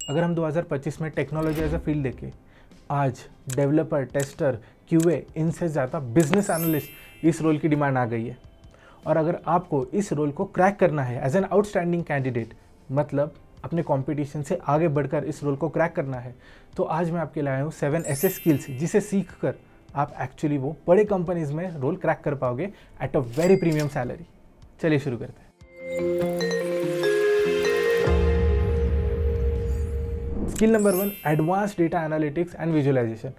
अगर हम 2025 में टेक्नोलॉजी एज अ फील्ड देखें, आज डेवलपर, टेस्टर, क्यूए, इनसे ज़्यादा बिजनेस एनालिस्ट इस रोल की डिमांड आ गई है। और अगर आपको इस रोल को क्रैक करना है एज एन आउटस्टैंडिंग कैंडिडेट, मतलब अपने कंपटीशन से आगे बढ़कर इस रोल को क्रैक करना है, तो आज मैं आपके लाया हूँ 7 ऐसे स्किल्स जिसे सीख कर आप एक्चुअली वो बड़े कंपनीज में रोल क्रैक कर पाओगे at a very premium salary. चलिए शुरू करते हैं। Skill number 1, advance data analytics and visualisation.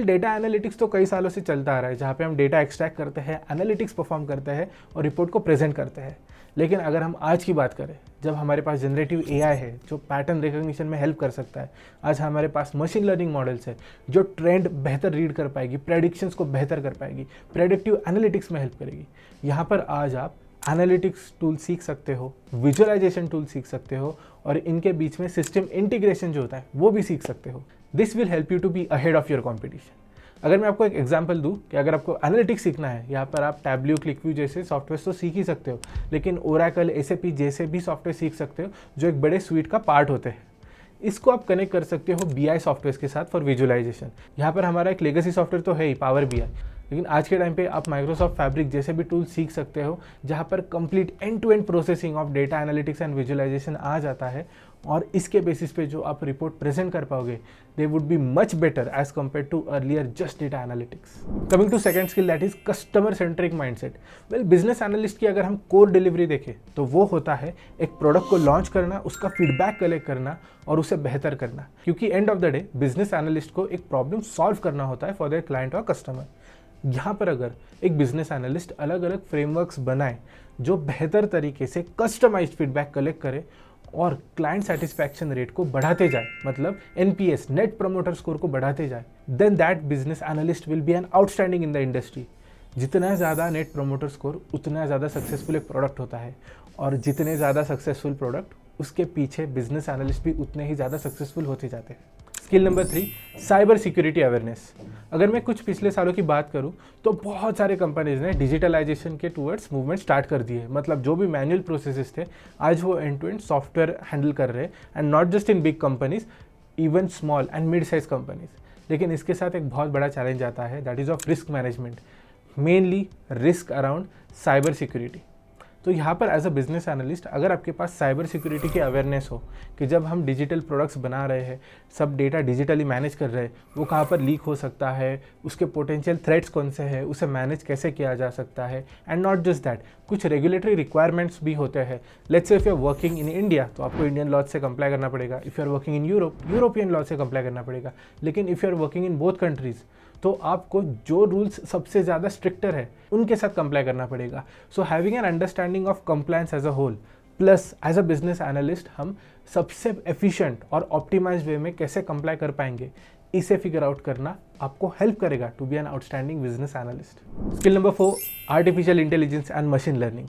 Data analytics तो कई सालों से चलता आ रहा है, जहाँ पे हम डेटा एक्सट्रैक्ट करते हैं, एनालिटिक्स परफॉर्म करते हैं और रिपोर्ट को प्रेजेंट करते हैं। लेकिन अगर हम आज की बात करें, जब हमारे पास जनरेटिव एआई है जो पैटर्न रिकॉग्निशन में हेल्प कर सकता है, आज हमारे पास मशीन लर्निंग मॉडल्स है जो ट्रेंड बेहतर रीड कर पाएगी, प्रेडिक्शंस को बेहतर कर पाएगी, प्रेडिक्टिव एनालिटिक्स में हेल्प करेगी। यहाँ पर आज आप एनालिटिक्स टूल सीख सकते हो, विजुअलाइजेशन टूल सीख सकते हो और इनके बीच में सिस्टम इंटीग्रेशन जो होता है वो भी सीख सकते हो। This will help you to be ahead of your competition. अगर मैं आपको एक एग्जांपल दूं कि अगर आपको एनालिटिक्स सीखना है, यहाँ पर आप टैब्ल्यू, क्लिकव्यू जैसे सॉफ्टवेयर तो सीख ही सकते हो, लेकिन ओरेकल, एसएपी जैसे भी सॉफ्टवेयर सीख सकते हो जो एक बड़े स्वीट का पार्ट होते हैं। इसको आप कनेक्ट कर सकते हो बीआई सॉफ्टवेयर के साथ फॉर विजुअलाइजेशन। यहाँ पर हमारा एक लेगेसी सॉफ्टवेयर तो है ही, पावर बीआई, लेकिन आज के टाइम पे आप माइक्रोसॉफ्ट फैब्रिक जैसे भी टूल सीख सकते हो जहाँ पर complete end to end processing of data analytics and visualization आ जाता है और इसके बेसिस पे जो आप रिपोर्ट प्रेजेंट कर पाओगे they would be much better as compare to earlier just data analytics. Coming to second skill, that is customer centric mindset. Business analyst की अगर हम कोर डिलीवरी देखें तो वो होता है एक प्रोडक्ट को लॉन्च करना, उसका फीडबैक कलेक्ट करना और उसे बेहतर करना, क्योंकि end of the day business analyst को एक प्रॉब्लम सॉल्व करना होता है फॉर देयर क्लाइंट और कस्टमर। यहाँ पर अगर एक बिजनेस एनालिस्ट अलग अलग फ्रेमवर्क्स बनाए जो बेहतर तरीके से कस्टमाइज्ड फीडबैक कलेक्ट करे और क्लाइंट सेटिस्फैक्शन रेट को बढ़ाते जाए, मतलब एनपीएस, नेट प्रमोटर स्कोर को बढ़ाते जाए, then that business analyst will be an outstanding in the industry. जितना ज़्यादा नेट प्रमोटर स्कोर उतना ज़्यादा सक्सेसफुल एक प्रोडक्ट होता है और जितने ज़्यादा सक्सेसफुल प्रोडक्ट उसके पीछे बिजनेस एनालिस्ट भी उतने ही ज़्यादा सक्सेसफुल होते जाते हैं। Skill number 3, cyber security awareness. अगर मैं कुछ पिछले सालों की बात करूं तो बहुत सारे कंपनीज ने डिजिटलाइजेशन के टूवर्ड्स मूवमेंट स्टार्ट कर दिए, मतलब जो भी मैनुअल प्रोसेसेस थे आज वो end to end software handle कर रहे हैं, and not just in big companies, even small and mid size companies. लेकिन इसके साथ एक बहुत बड़ा चैलेंज आता है, that is of risk management, mainly risk around cyber security. तो यहाँ पर एज अ बिजनेस एनालिस्ट अगर आपके पास साइबर सिक्योरिटी की अवेयरनेस हो कि जब हम डिजिटल प्रोडक्ट्स बना रहे हैं, सब डेटा डिजिटली मैनेज कर रहे हैं, वो कहाँ पर लीक हो सकता है, उसके पोटेंशियल थ्रेट्स कौन से हैं, उसे मैनेज कैसे किया जा सकता है, एंड नॉट जस्ट दैट, कुछ रेगुलेटरी रिक्वायरमेंट्स भी होते हैं। Let's say if you are working in India तो आपको इंडियन लॉ से कंप्लाई करना पड़ेगा, if you are working in Europe, European law से कंप्लाई करना पड़ेगा। लेकिन if you are working in both countries तो आपको जो रूल्स सबसे ज़्यादा स्ट्रिक्टर है उनके साथ कंप्लाई करना पड़ेगा। So having an understanding of compliance as a whole plus as a business analyst हम सबसे एफिशिएंट और ऑप्टिमाइज्ड वे में कैसे कंप्लाई कर पाएंगे, इसे फिगर आउट करना आपको हेल्प करेगा to be an outstanding business analyst. Skill number 4, artificial intelligence and machine learning.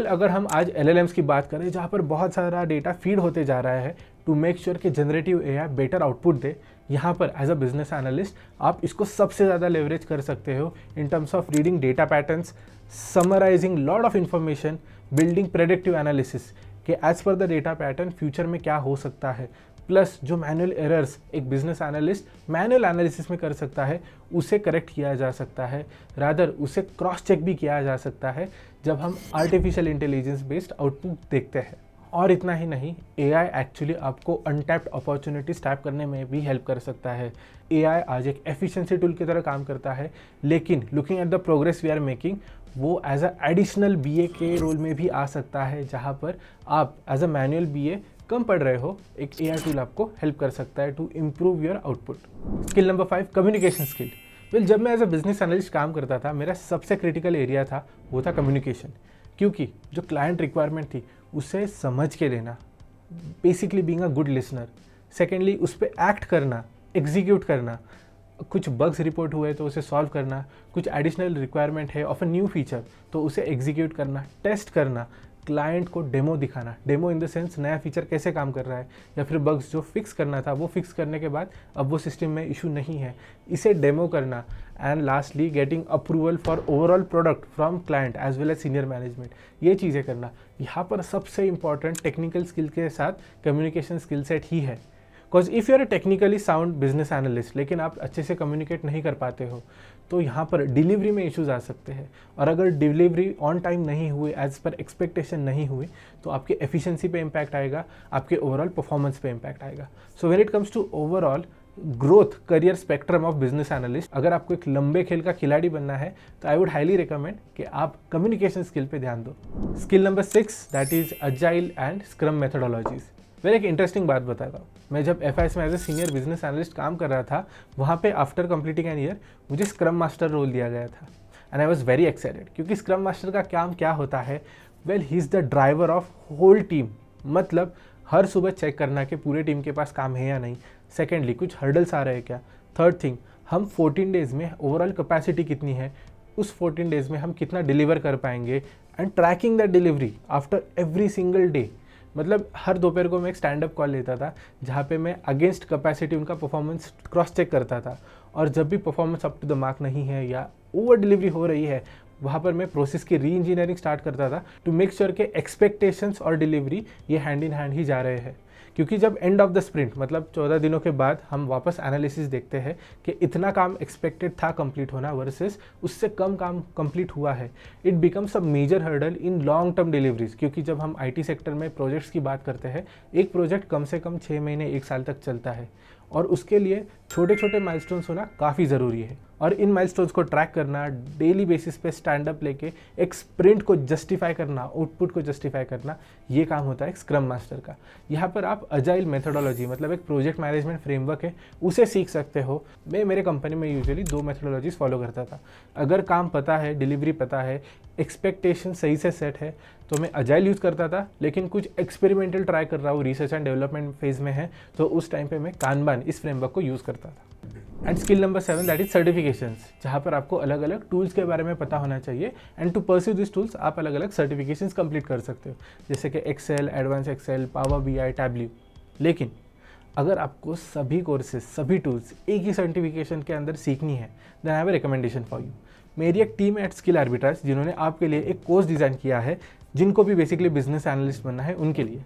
अगर हम आज LLMs की बात करें जहाँ पर बहुत सारा डेटा फीड होते जा रहा है टू मेक श्योर कि जनरेटिव एआई बेटर आउटपुट दे, यहाँ पर एज अ बिजनेस एनालिस्ट आप इसको सबसे ज़्यादा लेवरेज कर सकते हो in terms of reading data patterns, summarizing lot of information, building predictive analysis कि as per the data pattern future में क्या हो सकता है, प्लस जो मैनुअल एरर्स एक बिजनेस एनालिस्ट मैनुअल एनालिसिस में कर सकता है उसे करेक्ट किया जा सकता है, रादर उसे क्रॉस चेक भी किया जा सकता है जब हम आर्टिफिशियल इंटेलिजेंस बेस्ड आउटपुट देखते हैं। और इतना ही नहीं, एआई एक्चुअली आपको अनटैप्ड अपॉर्चुनिटीज टैप करने में भी हेल्प कर सकता है। एआई आज एक एफिशिएंसी टूल की तरह काम करता है, लेकिन looking at the progress we are making वो एज अ एडिशनल बीए के रोल में भी आ सकता है, जहाँ पर आप एज अ मैनुअल बीए कम पढ़ रहे हो, एक एआई टूल आपको हेल्प कर सकता है to improve your output. Skill number 5, communication skill. जब मैं एज अ बिजनेस एनालिस्ट काम करता था मेरा सबसे क्रिटिकल एरिया था वो था कम्युनिकेशन, क्योंकि जो क्लाइंट रिक्वायरमेंट थी उसे समझ के लेना, basically being a good listener, secondly उस पर एक्ट करना, एग्जीक्यूट करना, कुछ बग्स रिपोर्ट हुए तो उसे सॉल्व करना, कुछ एडिशनल रिक्वायरमेंट है ऑफ अ न्यू फीचर तो उसे एग्जीक्यूट करना, टेस्ट करना, क्लाइंट को डेमो दिखाना, डेमो इन द सेंस नया फीचर कैसे काम कर रहा है, या फिर बग्स जो फिक्स करना था वो फिक्स करने के बाद अब वो सिस्टम में इशू नहीं है, इसे डेमो करना, and lastly getting approval for overall product from client as well as senior management, ये चीज़ें करना। यहाँ पर सबसे इंपॉर्टेंट टेक्निकल स्किल के साथ कम्युनिकेशन स्किल सेट ही है। Because if you are a technically sound business analyst लेकिन आप अच्छे से कम्युनिकेट नहीं कर पाते हो तो यहाँ पर डिलीवरी में इश्यूज आ सकते हैं, और अगर डिलीवरी ऑन टाइम नहीं हुई, एज पर एक्सपेक्टेशन नहीं हुई, तो आपके एफिशिएंसी पे इम्पैक्ट आएगा, आपके ओवरऑल परफॉर्मेंस पे इम्पैक्ट आएगा। So when it comes to overall growth career spectrum of business analyst, अगर आपको एक लंबे खेल का खिलाड़ी बनना है तो आई वुड हाईली रिकमेंड कि आप कम्युनिकेशन स्किल पे ध्यान दो। Skill number 6 that is agile and scrum methodologies. मैं एक इंटरेस्टिंग बात बताता हूँ। मैं जब FIS में as a senior business analyst काम कर रहा था, वहाँ पे आफ्टर कंप्लीटिंग एन ईयर मुझे स्क्रम मास्टर रोल दिया गया था and I was very excited, क्योंकि स्क्रम मास्टर का काम क्या होता है, well he is the driver of whole team. मतलब हर सुबह चेक करना कि पूरे टीम के पास काम है या नहीं। सेकेंडली, कुछ हर्डल्स आ रहे हैं क्या। थर्ड थिंग, हम 14 डेज़ में ओवरऑल कैपेसिटी कितनी है, उस 14 डेज़ में हम कितना डिलीवर कर पाएंगे, and tracking the delivery after every single day. मतलब हर दोपहर को मैं एक स्टैंड अप कॉल लेता था जहाँ पे मैं अगेंस्ट कैपेसिटी उनका परफॉर्मेंस क्रॉस चेक करता था, और जब भी performance up to the mark नहीं है या ओवर डिलीवरी हो रही है, वहाँ पर मैं प्रोसेस की री इंजीनियरिंग स्टार्ट करता था टू मेक श्योर के एक्सपेक्टेशंस और डिलीवरी ये हैंड इन हैंड ही जा रहे हैं। क्योंकि जब एंड ऑफ द स्प्रिंट मतलब 14 दिनों के बाद हम वापस एनालिसिस देखते हैं कि इतना काम एक्सपेक्टेड था कंप्लीट होना वर्सेस उससे कम काम कंप्लीट हुआ है, it becomes a major hurdle in long term deliveries. क्योंकि जब हम IT सेक्टर में प्रोजेक्ट्स की बात करते हैं, एक प्रोजेक्ट कम से कम 6 महीने 1 साल तक चलता है, और उसके लिए छोटे छोटे माइलस्टोन्स होना काफ़ी ज़रूरी है। और इन माइलस्टोन्स को ट्रैक करना, डेली बेसिस पे स्टैंड अप लेके एक स्प्रिंट को जस्टिफाई करना, आउटपुट को जस्टिफाई करना, ये काम होता है स्क्रम मास्टर का। यहाँ पर आप अजाइल मेथोडोलॉजी मतलब एक प्रोजेक्ट मैनेजमेंट फ्रेमवर्क है, उसे सीख सकते हो। मैं मेरे कंपनी में यूजुअली 2 मेथोडोलॉजीज फॉलो करता था। अगर काम पता है, डिलीवरी पता है, एक्सपेक्टेशन सही से सेट है, तो मैं अजाइल यूज़ करता था। लेकिन कुछ एक्सपेरिमेंटल ट्राई कर रहा हूँ, रिसर्च एंड डेवलपमेंट फेज में है, तो उस टाइम पे मैं कानबान इस फ्रेमवर्क को यूज़ करता था। And skill number 7 that is certifications, जहाँ पर आपको अलग अलग टूल्स के बारे में पता होना चाहिए, and to pursue this tools आप अलग अलग सर्टिफिकेशंस कंप्लीट कर सकते हो, जैसे कि Excel, advance Excel, power BI, Tableau. लेकिन अगर आपको सभी कोर्सेज, सभी टूल्स एक ही सर्टिफिकेशन के अंदर सीखनी है, then I have a recommendation for you. मेरी एक टीम एट स्किल आर्बिट्राज जिन्होंने आपके लिए एक कोर्स डिज़ाइन किया है, जिनको भी बेसिकली बिजनेस एनालिस्ट बनना है उनके लिए।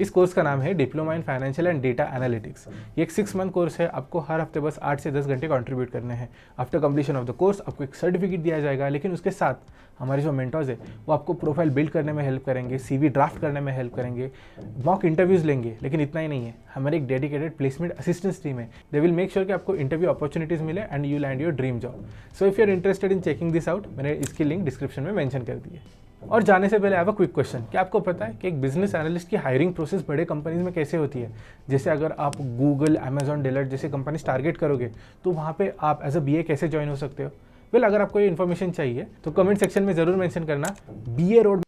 इस कोर्स का नाम है diploma in financial and data analytics. ये एक 6 मंथ कोर्स है, आपको हर हफ्ते बस 8 से 10 घंटे कंट्रीब्यूट करने हैं। After completion of the course आपको एक सर्टिफिकेट दिया जाएगा, लेकिन उसके साथ हमारे जो मेंटर्स है वो आपको प्रोफाइल बिल्ड करने में हेल्प करेंगे, CV ड्राफ्ट करने में हेल्प करेंगे, मॉक इंटरव्यूज़ लेंगे। लेकिन इतना ही नहीं है, हमारे एक डेडिकेटेड प्लेसमेंट असिस्टेंस टीम है। दे विल मेक श्योर कि आपको इंटरव्यू अपॉर्चुनिटीज़ मिले and you land your dream job. So if you are interested in checking this out, मैंने इसकी लिंक डिस्क्रिप्शन में मेंशन कर दी है। और जाने से पहले आई हैव अ क्विक क्वेश्चन, क्या आपको पता है कि एक बिजनेस एनालिस्ट की हायरिंग प्रोसेस बड़े कंपनीज में कैसे होती है। जैसे अगर आप गूगल, अमेजॉन, डेलर जैसे कंपनीज टारगेट करोगे, तो वहाँ पे आप एज अ BA कैसे ज्वाइन हो सकते हो। वेल, अगर आपको ये इन्फॉर्मेशन चाहिए तो कमेंट सेक्शन में ज़रूर मेंशन करना। BA road